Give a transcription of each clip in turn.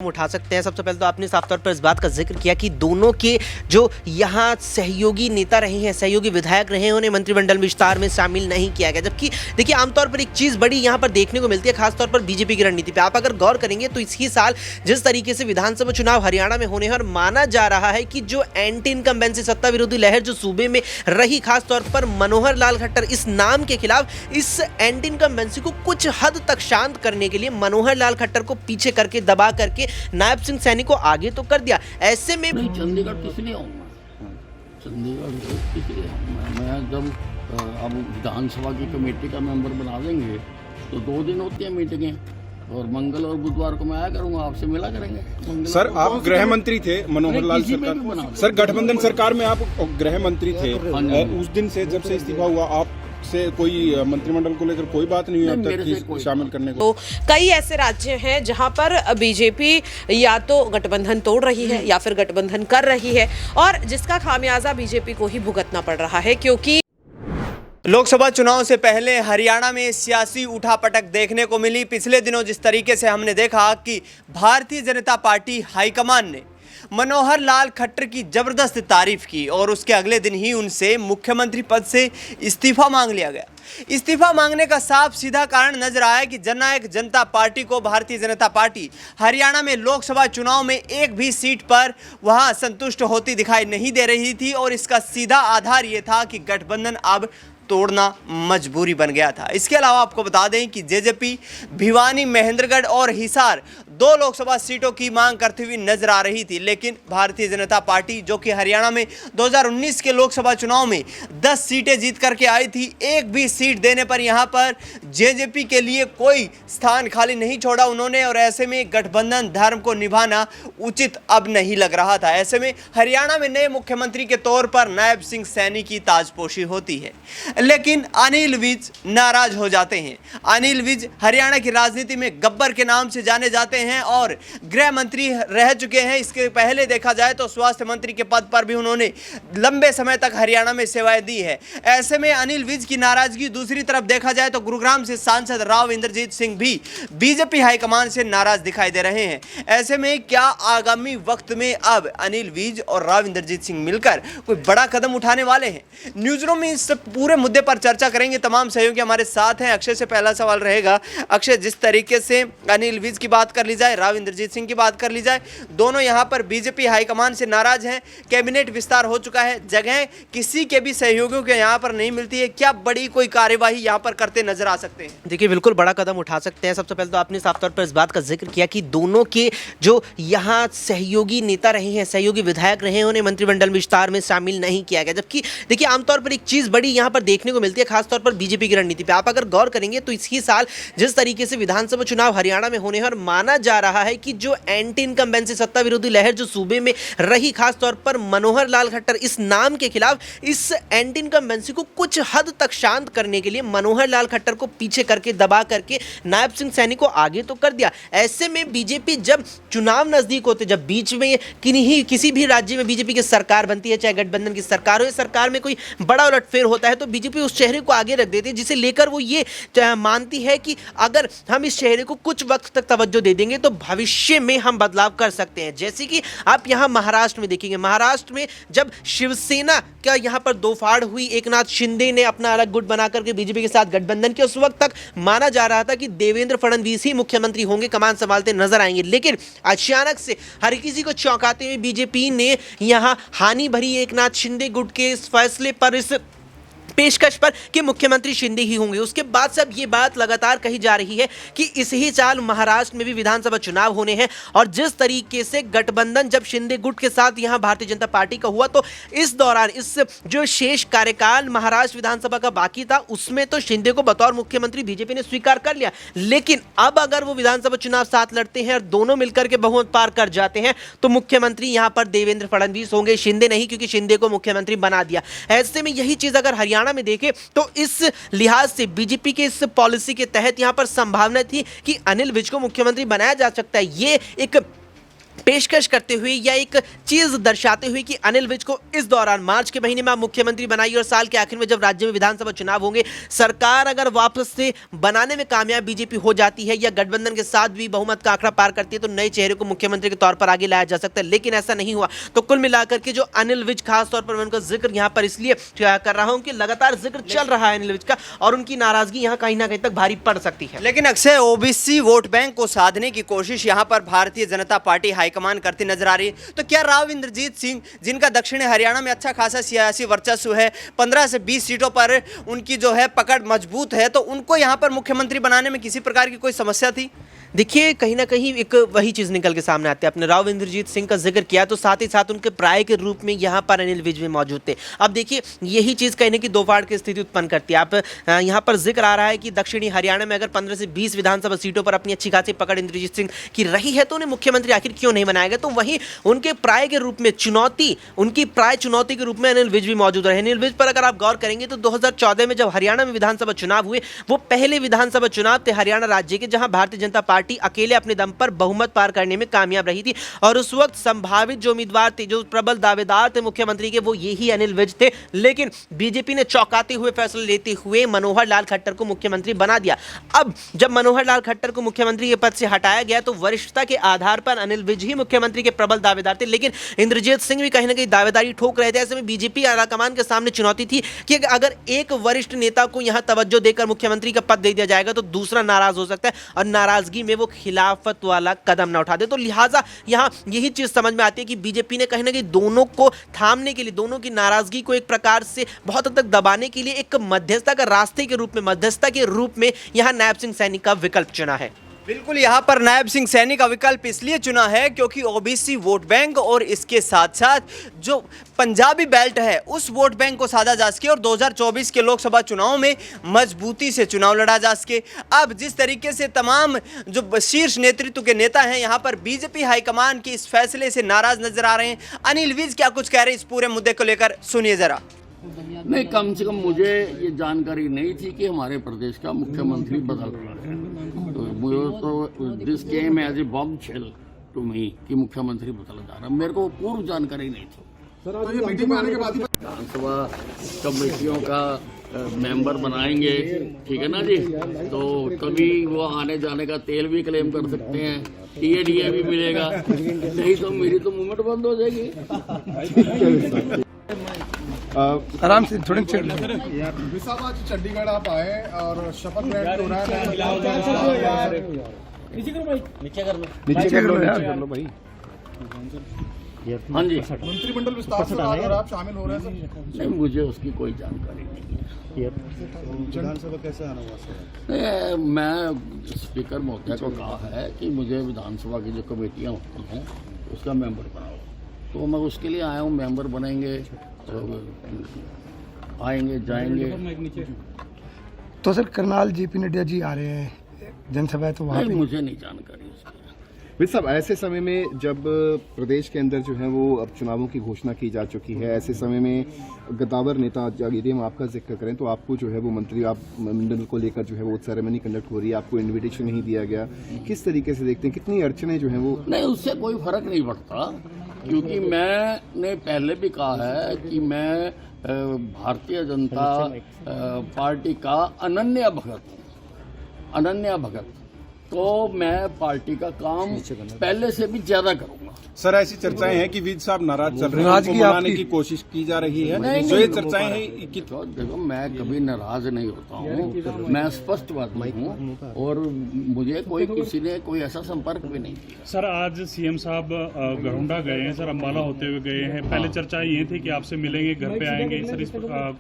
उठा सकते हैं। सबसे पहले तो आपने साफ तौर पर इस बात का जिक्र किया कि दोनों के जो यहाँ सहयोगी नेता रहे हैं, सहयोगी विधायक रहे हैं, उन्हें मंत्रिमंडल विस्तार में शामिल नहीं किया गया। जबकि देखिए आमतौर पर एक चीज़ बड़ी यहाँ पर देखने को मिलती है, खासतौर पर बीजेपी की रणनीति पे आप अगर गौर करेंगे तो इसी साल जिस तरीके से विधानसभा चुनाव हरियाणा में होने हैं और माना जा रहा है कि जो एंटी इनकम्बेंसी सत्ता विरोधी लहर जो सूबे में रही, खासतौर पर मनोहर लाल खट्टर इस नाम के खिलाफ, इस एंटी इनकम्बेंसी को कुछ हद तक शांत करने के लिए मनोहर लाल खट्टर को पीछे करके दबा करके नायब सिंह सैनी को आगे तो कर दिया। ऐसे में नहीं, चंडीगढ़ किस लिए आऊँगा? चंडीगढ़ किस लिए आऊँगा? मैं जब अब विधानसभा की कमेटी का मेंबर बना देंगे तो 2 दिन होती हैं मीटिंगें और मंगल और बुधवार को मैं आया करूँगा, आपसे मिला करेंगे। सर आप गृह मंत्री थे मनोहर लाल सरकार, सर गठबंधन सरकार में आप गृह मंत्री थे, उस दिन से जब से इस्तीफा हुआ आप से कोई मंत्रिमंडल को लेकर कोई बात नहीं हुई अब तक शामिल करने को? तो कई ऐसे राज्य हैं जहां पर बीजेपी या तो गठबंधन तोड़ रही है या फिर गठबंधन कर रही है और जिसका खामियाजा बीजेपी को ही भुगतना पड़ रहा है, क्योंकि लोकसभा चुनाव से पहले हरियाणा में सियासी उठापटक देखने को मिली। पिछले दिनों जिस तरीके से हमने देखा कि भारतीय जनता पार्टी हाईकमान ने मनोहर लाल खट्टर की जबरदस्त तारीफ की और उसके अगले दिन ही उनसे मुख्यमंत्री पद से इस्तीफा मांग लिया गया। इस्तीफा मांगने का साफ सीधा कारण नजर आया कि जननायक जनता पार्टी को भारतीय जनता पार्टी हरियाणा में लोकसभा चुनाव में एक भी सीट पर वहां संतुष्ट होती दिखाई नहीं दे रही थी और इसका सीधा आधार ये था कि गठबंधन अब तोड़ना मजबूरी बन गया था। इसके अलावा आपको बता दें कि जेजेपी भिवानी, महेंद्रगढ़ और हिसार 2 लोकसभा सीटों की मांग करती हुई नजर आ रही थी, लेकिन भारतीय जनता पार्टी जो कि हरियाणा में 2019 के लोकसभा चुनाव में 10 सीटें जीत करके आई थी, एक भी सीट देने पर यहां पर जेजेपी के लिए कोई स्थान खाली नहीं छोड़ा उन्होंने और ऐसे में गठबंधन धर्म को निभाना उचित अब नहीं लग रहा था। ऐसे में हरियाणा में नए मुख्यमंत्री के तौर पर नायब सिंह सैनी की ताजपोशी होती है, लेकिन अनिल विज नाराज हो जाते हैं। अनिल विज हरियाणा की राजनीति में गब्बर के नाम से जाने जाते हैं और गृह मंत्री रह चुके हैं। इसके पहले देखा जाए तो स्वास्थ्य मंत्री के पद पर भी उन्होंने लंबे समय तक हरियाणा में सेवाएं दी है। ऐसे में अनिल विज की नाराजगी, दूसरी तरफ देखा जाए तो गुरुग्राम से सांसद राव इंद्रजीत सिंह भी बीजेपी हाईकमान से नाराज दिखाई दे रहे हैं। ऐसे में क्या आगामी वक्त में अब अनिल विज और राव इंद्रजीत सिंह मिलकर कोई बड़ा कदम उठाने वाले हैं? न्यूज़ रूम में इस पूरे मुद्दे पर चर्चा करेंगे। तमाम सहयोगी हमारे साथ हैं। अक्षय से पहला सवाल रहेगा। अक्षय, जिस तरीके से अनिल विज की बात कर ली जाए, राव इंद्रजीत सिंह की बात कर ली जाए, दोनों यहां पर बीजेपी हाईकमान से नाराज हैं। कैबिनेट विस्तार हो चुका है, जगह किसी के भी सहयोगियों के यहां पर नहीं मिलती है। क्या बड़ी कोई कार्यवाही यहां पर करते नजर आ सकते हैं? देखिए बिल्कुल बड़ा कदम उठा सकते हैं। सबसे पहले तो आपने साफ तौर पर इस बात का जिक्र किया कि दोनों के जो यहाँ सहयोगी नेता रहे हैं, सहयोगी विधायक रहे हैं, उन्हें मंत्रिमंडल विस्तार में शामिल नहीं किया गया। जबकि देखिए आमतौर पर एक चीज़ बड़ी यहाँ पर देखने को मिलती है, खासतौर पर बीजेपी की रणनीति पे आप अगर गौर करेंगे तो इसी साल जिस तरीके से विधानसभा चुनाव हरियाणा में होने हैं और माना जा रहा है कि जो एंटी इनकम्बेंसी सत्ता विरोधी लहर जो सूबे में रही, खासतौर पर मनोहर लाल खट्टर इस नाम के खिलाफ, इस एंटी इनकम्बेंसी को कुछ हद तक शांत करने के लिए मनोहर लाल खट्टर को पीछे करके दबा करके नायब सिंह सैनी को आगे तो कर दिया। ऐसे में बीजेपी जब चुनाव नजदीक होते, जब बीच में किसी भी राज्य में बीजेपी की सरकार बनती है, चाहे गठबंधन की सरकार हो, या सरकार में कोई बड़ा उलटफेर होता है, तो बीजेपी उस चेहरे को आगे रख देती है जिसे लेकर वो ये मानती है कि अगर हम इस चेहरे को कुछ वक्त तक तवज्जो दे देंगे तो भविष्य में हम बदलाव कर सकते हैं। जैसे कि आप यहाँ महाराष्ट्र में देखेंगे, महाराष्ट्र में जब शिवसेना का यहाँ पर दोफाड़ हुई, एकनाथ शिंदे ने अपना अलग गुट बना करके बीजेपी के साथ गठबंधन किया, उस वक्त तक माना जा रहा था कि देवेंद्र फडणवीस ही मुख्यमंत्री होंगे, कमान संभालते नजर आएंगे। लेकिन अचानक से हर किसी को चौंकाते हुए बीजेपी ने यहाँ हानि भरी एकनाथ शिंदे गुट के इस फैसले पर, इस पेशकश पर कि मुख्यमंत्री शिंदे ही होंगे। उसके बाद से अब ये बात लगातार कही जा रही है कि इस ही साल महाराष्ट्र में भी विधानसभा चुनाव होने हैं और जिस तरीके से गठबंधन जब शिंदे गुट के साथ यहां भारतीय जनता पार्टी का हुआ, तो इस दौरान इस जो शेष कार्यकाल महाराष्ट्र विधानसभा का बाकी था उसमें तो शिंदे को बतौर मुख्यमंत्री बीजेपी ने स्वीकार कर लिया। लेकिन अब अगर वो विधानसभा चुनाव साथ लड़ते हैं और दोनों मिलकर के बहुमत पार कर जाते हैं तो मुख्यमंत्री यहां पर देवेंद्र फडणवीस होंगे, शिंदे नहीं, क्योंकि शिंदे को मुख्यमंत्री बना दिया। ऐसे में यही चीज अगर हरियाणा में देखें तो इस लिहाज से बीजेपी के इस पॉलिसी के तहत यहां पर संभावना थी कि अनिल विज को मुख्यमंत्री बनाया जा सकता है। ये एक पेशकश करते हुए या एक चीज दर्शाते हुए कि अनिल विज को इस दौरान मार्च के महीने में आप मुख्यमंत्री बनाइए और साल के आखिर में जब राज्य में विधानसभा चुनाव होंगे, सरकार अगर वापस से बनाने में कामयाब बीजेपी हो जाती है या गठबंधन के साथ भी बहुमत का आंकड़ा पार करती है तो नए चेहरे को मुख्यमंत्री के तौर पर आगे लाया जा सकता है। लेकिन ऐसा नहीं हुआ। तो कुल मिलाकर के जो अनिल विज, खास तौर पर मैं उनका जिक्र यहां पर इसलिए कर रहा हूं कि लगातार जिक्र चल रहा है अनिल विज का और उनकी नाराजगी यहां कहीं ना कहीं तक भारी पड़ सकती है। लेकिन अक्सर ओबीसी वोट बैंक को साधने की कोशिश यहां पर भारतीय जनता पार्टी हाईकमान करती नजर आ रही है। तो क्या राव इंद्रजीत सिंह, जिनका दक्षिणी हरियाणा में अच्छा खासा सियासी वर्चस्व है, 15 से 20 सीटों पर उनकी जो है पकड़ मजबूत है, तो उनको यहां पर मुख्यमंत्री बनाने में किसी प्रकार की कोई समस्या थी? देखिए, कहीं ना कहीं एक वही चीज निकल के सामने आती है। आपने राव इंद्रजीत सिंह का जिक्र किया तो साथ ही साथ उनके प्राय के रूप में यहाँ पर अनिल विज भी मौजूद थे। अब देखिए, यही चीज कहने की दो फाड़ की स्थिति उत्पन्न करती है। आप यहाँ पर जिक्र आ रहा है कि दक्षिणी हरियाणा में अगर 15 से 20 विधानसभा सीटों पर अपनी अच्छी खासी पकड़ इंद्रजीत सिंह की रही है तो उन्हें मुख्यमंत्री आखिर क्यों नहीं बनाया गया? तो वहीं उनके प्राय के रूप में उनकी प्राय चुनौती के रूप में अनिल विज भी मौजूद रहे। अनिल विज पर अगर आप गौर करेंगे तो 2014 में जब हरियाणा में विधानसभा चुनाव हुए, वो पहले विधानसभा चुनाव थे हरियाणा राज्य के जहां भारतीय जनता पार्टी अकेले अपने दम पर बहुमत पार करने में कामयाब रही थी और उस वक्त संभावित जो उम्मीदवार थे, जो प्रबल दावेदार थे मुख्यमंत्री के, वो यही अनिल विज थे। लेकिन बीजेपी ने चौंकाते हुए फैसला लेते हुए मनोहर लाल खट्टर को मुख्यमंत्री बना दिया। अब जब मनोहर लाल खट्टर को मुख्यमंत्री के पद से हटाया गया तो वरिष्ठता के आधार पर अनिल विज ही मुख्यमंत्री के प्रबल दावेदार थे। लेकिन इंद्रजीत सिंह भी कहीं ना कहीं दावेदारी ठोक रहे थे। ऐसे में बीजेपी आलाकमान के सामने चुनौती थी कि अगर एक वरिष्ठ नेता को यहां तवज्जो देकर मुख्यमंत्री का पद दे दिया जाएगा तो दूसरा नाराज हो सकता है और नाराजगी में वो खिलाफत वाला कदम ना उठा दे। तो लिहाजा यहां यही चीज समझ में आती है कि बीजेपी ने कहीं ना कहीं दोनों को थामने के लिए, दोनों की नाराजगी को एक प्रकार से बहुत हद तक दबाने के लिए एक मध्यस्थता का रास्ते के रूप में, मध्यस्थता के रूप में यहां नायब सिंह सैनी का विकल्प चुना है। बिल्कुल, यहाँ पर नायब सिंह सैनी का विकल्प इसलिए चुना है क्योंकि ओबीसी वोट बैंक और इसके साथ साथ जो पंजाबी बेल्ट है उस वोट बैंक को साधा जा सके और 2024 के लोकसभा चुनाव में मजबूती से चुनाव लड़ा जा सके। अब जिस तरीके से तमाम जो शीर्ष नेतृत्व के नेता हैं यहाँ पर बीजेपी हाईकमान के इस फैसले से नाराज नजर आ रहे हैं। अनिल विज क्या कुछ कह रहे हैं इस पूरे मुद्दे को लेकर, सुनिए जरा। नहीं, कम से कम मुझे ये जानकारी नहीं थी कि हमारे प्रदेश का मुख्यमंत्री बदल रहा है। तो this came as a bombshell to me कि मुख्यमंत्री बदला जा रहा, मेरे को पूर्व जानकारी नहीं थी। तो ये मीटिंग में आने के बाद ही विधानसभा कमेटियों का मेंबर बनाएंगे, ठीक है ना जी, तो कभी वो आने जाने का तेल भी क्लेम कर सकते हैं, टीए भी मिलेगा, नहीं तो मेरी तो मूवमेंट बंद हो जाएगी। आराम से थोड़े साहब, आज चंडीगढ़ आप आए और शपथ ग्रहण हो रहा है। नीचे कर लो भाई। हाँ जी, मंत्रिमंडल विस्तार से और आप शामिल हो रहे हैं सर? नहीं, मुझे उसकी कोई जानकारी नहीं है। विधानसभा कैसे आना हुआ? मैं स्पीकर महोदय को कहा है कि मुझे विधानसभा की जो कमेटियाँ होती हैं उसका मेंबर बनाओ, तो मैं उसके लिए आया हूँ। मेंबर बनेंगे तो आएंगे जाएंगे। तो सर करनाल जेपी नड्डा जी आ रहे हैं जनसभा, तो वहाँ नहीं, मुझे नहीं जानकारी उसकी। विज साहब, ऐसे समय में जब प्रदेश के अंदर जो है वो अब चुनावों की घोषणा की जा चुकी है, ऐसे समय में गद्दावर नेता यदि हम आपका जिक्र करें तो आपको जो है वो मंत्री आप मंडल को लेकर जो है वो सेरेमनी कंडक्ट हो रही है, आपको इनविटेशन नहीं दिया गया, किस तरीके से देखते हैं, कितनी अड़चने जो हैं वो? नहीं, उससे कोई फर्क नहीं पड़ता क्योंकि मैंने पहले भी कहा है कि मैं भारतीय जनता पार्टी का अनन्य भगत, तो मैं पार्टी का काम पहले से भी ज्यादा करूंगा। सर, ऐसी चर्चाएं हैं कि विज साहब नाराज चल रहे हैं, उनको मनाने की कोशिश की जा रही है। नहीं, जो ये चर्चाएं हैं कि देखो, मैं कभी नाराज नहीं होता हूँ, मैं स्पष्टवादी हूँ और मुझे किसी ने कोई ऐसा संपर्क भी नहीं किया। सर, आज सीएम साहब गरुंडा गए हैं सर, अम्बाला होते हुए गए हैं। पहले चर्चा ये थी कि आपसे मिलेंगे, घर पे आएंगे सर, इस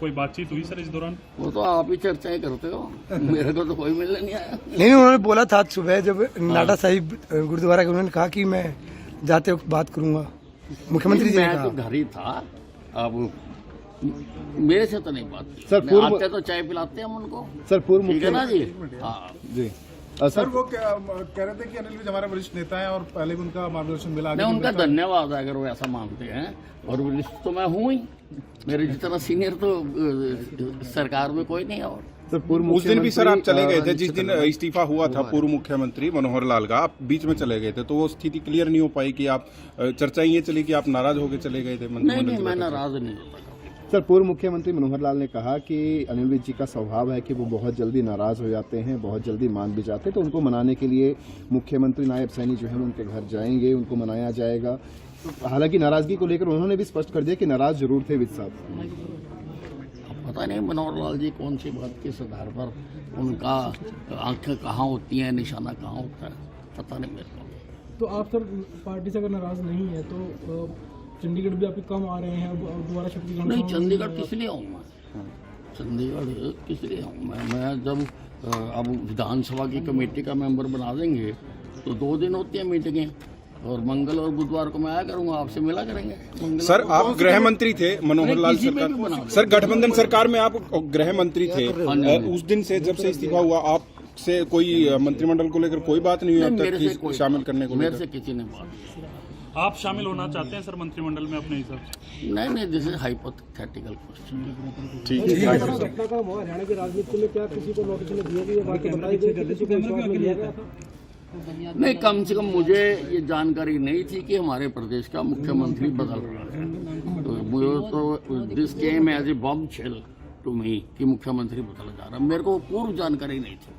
कोई बातचीत हुई सर इस दौरान? वो तो आप ही चर्चाएं करते हो, मेरे को तो कोई मिलने नहीं आया। नहीं, उन्होंने बोला था सुबह जब नाडा साहिब गुरुद्वारा के, उन्होंने कहा कि मैं जाते वक्त बात करूंगा, मुख्यमंत्री जी ने कहा। मैं तो घर ही था, अब मेरे से तो नहीं बात की। सर, आते तो चाय पिलाते हैं हम उनको, सर पूर्व ठीक है ना जी? हाँ जी। सर, वो कह रहे थे कि अनिल विज हमारे वरिष्ठ नेता हैं और पहले भी उनका मार्गदर्शन मिला। नहीं, उनका धन्यवाद है अगर वो ऐसा मानते हैं, और वरिष्ठ तो मैं हूँ ही, मेरे जितना सीनियर तो सरकार में कोई नहीं है। और सर पूर्व उस दिन भी सर आप चले गए थे जिस दिन मुख्यमंत्री इस्तीफा हुआ था पूर्व मुख्यमंत्री मनोहर लाल का, आप बीच में चले गए थे, तो वो स्थिति क्लियर नहीं हो पाई कि आप चर्चा ये चली कि आप नाराज होकर चले गए थे नहीं, मैं नाराज नहीं होता। सर पूर्व मुख्यमंत्री मनोहर लाल ने कहा कि अनिल विज जी का स्वभाव है कि वो बहुत जल्दी नाराज हो जाते हैं, बहुत जल्दी मान भी जाते हैं, तो उनको मनाने के लिए मुख्यमंत्री नायब सैनी जो है उनके घर जाएंगे, उनको मनाया जाएगा। हालांकि नाराजगी को लेकर उन्होंने भी स्पष्ट कर दिया कि नाराज जरूर थे विज साहब। पता नहीं मनोहर लाल जी कौन सी बात किस आधार पर उनका आंखें कहाँ होती हैं, निशाना कहाँ होता है, पता नहीं मेरे को। तो आप सर पार्टी से अगर नाराज नहीं है तो चंडीगढ़ भी आपके कम आ रहे हैं, अब दोबारा शक्ति ग्रहण नहीं, चंडीगढ़ किस लिए आऊँ मैं? चंडीगढ़ किस लिए आऊँ मैं जब अब विधानसभा की कमेटी का मेंबर बना देंगे तो 2 दिन होती हैं मीटिंगें, और मंगल और बुधवार को मैं आया करूंगा, आपसे मिला करेंगे। सर आप गृह मंत्री थे मनोहर लाल सरकार, सर गठबंधन सरकार में आप गृह मंत्री थे, उस दिन से जब से इस्तीफा हुआ आप से कोई मंत्रिमंडल को लेकर कोई बात नहीं हुई अब तक कि शामिल करने को? मेरे से किसी ने बात। आप शामिल होना चाहते हैं सर मंत्रिमंडल में अपने हिसाब से? नहीं, दिस इज हाइपोथेटिकल क्वेश्चन। ठीक है। घटना का हरियाणा की राजनीति में क्या किसी को नोटिस दिया गया, बाकी बताई गई, किसी को विश्वास में लिया गया था? नहीं, कम से कम मुझे ये जानकारी नहीं थी कि हमारे प्रदेश का मुख्यमंत्री बदल रहा है, तो मुझे तो this came as a bombshell to me कि मुख्यमंत्री बदला जा रहा है, मेरे को पूर्व जानकारी नहीं थी।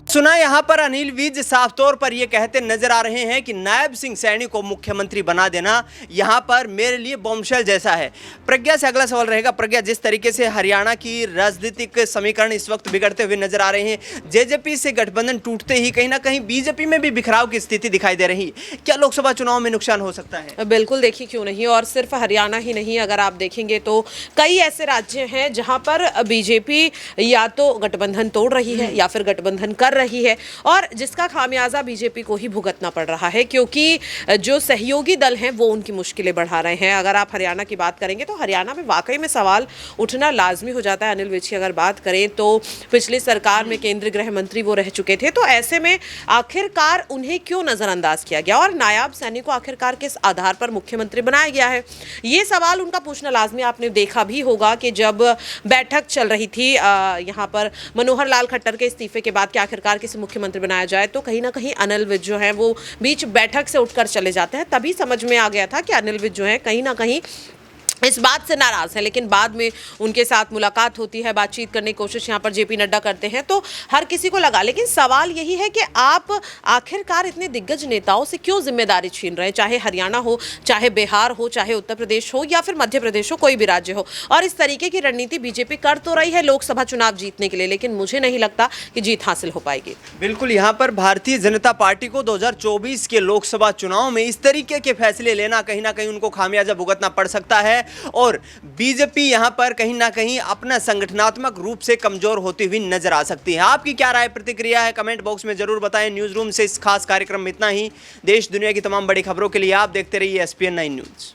सुना यहाँ पर अनिल विज साफ तौर पर ये कहते नजर आ रहे हैं कि नायब सिंह सैनी को मुख्यमंत्री बना देना यहाँ पर मेरे लिए बॉम्बशेल जैसा है। प्रज्ञा से अगला सवाल रहेगा। प्रज्ञा, जिस तरीके से हरियाणा की राजनीतिक समीकरण इस वक्त बिगड़ते हुए नजर आ रहे हैं, जेजेपी से गठबंधन टूटते ही कहीं ना कहीं बीजेपी में भी बिखराव की स्थिति दिखाई दे रही है, क्या लोकसभा चुनाव में नुकसान हो सकता है? बिल्कुल, देखिए क्यों नहीं, और सिर्फ हरियाणा ही नहीं, अगर आप देखेंगे तो कई ऐसे राज्य हैं जहां पर बीजेपी या तो गठबंधन तोड़ रही है या फिर गठबंधन कर रही है, और जिसका खामियाजा बीजेपी को ही भुगतना पड़ रहा है, क्योंकि जो सहयोगी दल हैं वो उनकी मुश्किलें बढ़ा रहे हैं। अगर आप हरियाणा की बात करेंगे तो हरियाणा में वाकई में सवाल उठना लाजमी हो जाता है। अनिल विज की अगर बात करें तो पिछली सरकार में केंद्रीय गृह मंत्री वो रह चुके थे, तो ऐसे में आखिरकार उन्हें क्यों नजरअंदाज किया गया और नायब सैनी को आखिरकार किस आधार पर मुख्यमंत्री बनाया गया है, ये सवाल उनका पूछना लाजमी। आपने देखा भी होगा कि जब बैठक चल रही थी यहाँ पर मनोहर लाल खट्टर के इस्तीफे के बाद कि आखिरकार किसे मुख्यमंत्री बनाया जाए, तो कहीं ना कहीं अनिल विज जो है वो बीच बैठक से उठकर चले जाते हैं। तभी समझ में आ गया था कि अनिल विज जो है कहीं ना कहीं इस बात से नाराज है, लेकिन बाद में उनके साथ मुलाकात होती है, बातचीत करने की कोशिश यहाँ पर जेपी नड्डा करते हैं, तो हर किसी को लगा। लेकिन सवाल यही है कि आप आखिरकार इतने दिग्गज नेताओं से क्यों जिम्मेदारी छीन रहे हैं, चाहे हरियाणा हो, चाहे बिहार हो, चाहे उत्तर प्रदेश हो या फिर मध्य प्रदेश हो, कोई भी राज्य हो। और इस तरीके की रणनीति बीजेपी कर तो रही है लोकसभा चुनाव जीतने के लिए, लेकिन मुझे नहीं लगता कि जीत हासिल हो पाएगी। बिल्कुल, यहाँ पर भारतीय जनता पार्टी को 2024 के लोकसभा चुनाव में इस तरीके के फैसले लेना कहीं ना कहीं उनको खामियाजा भुगतना पड़ सकता है, और बीजेपी यहां पर कहीं ना कहीं अपना संगठनात्मक रूप से कमजोर होती हुई नजर आ सकती है। आपकी क्या राय प्रतिक्रिया है, कमेंट बॉक्स में जरूर बताएं। न्यूज रूम से इस खास कार्यक्रम में इतना ही। देश दुनिया की तमाम बड़ी खबरों के लिए आप देखते रहिए SPN 9 न्यूज।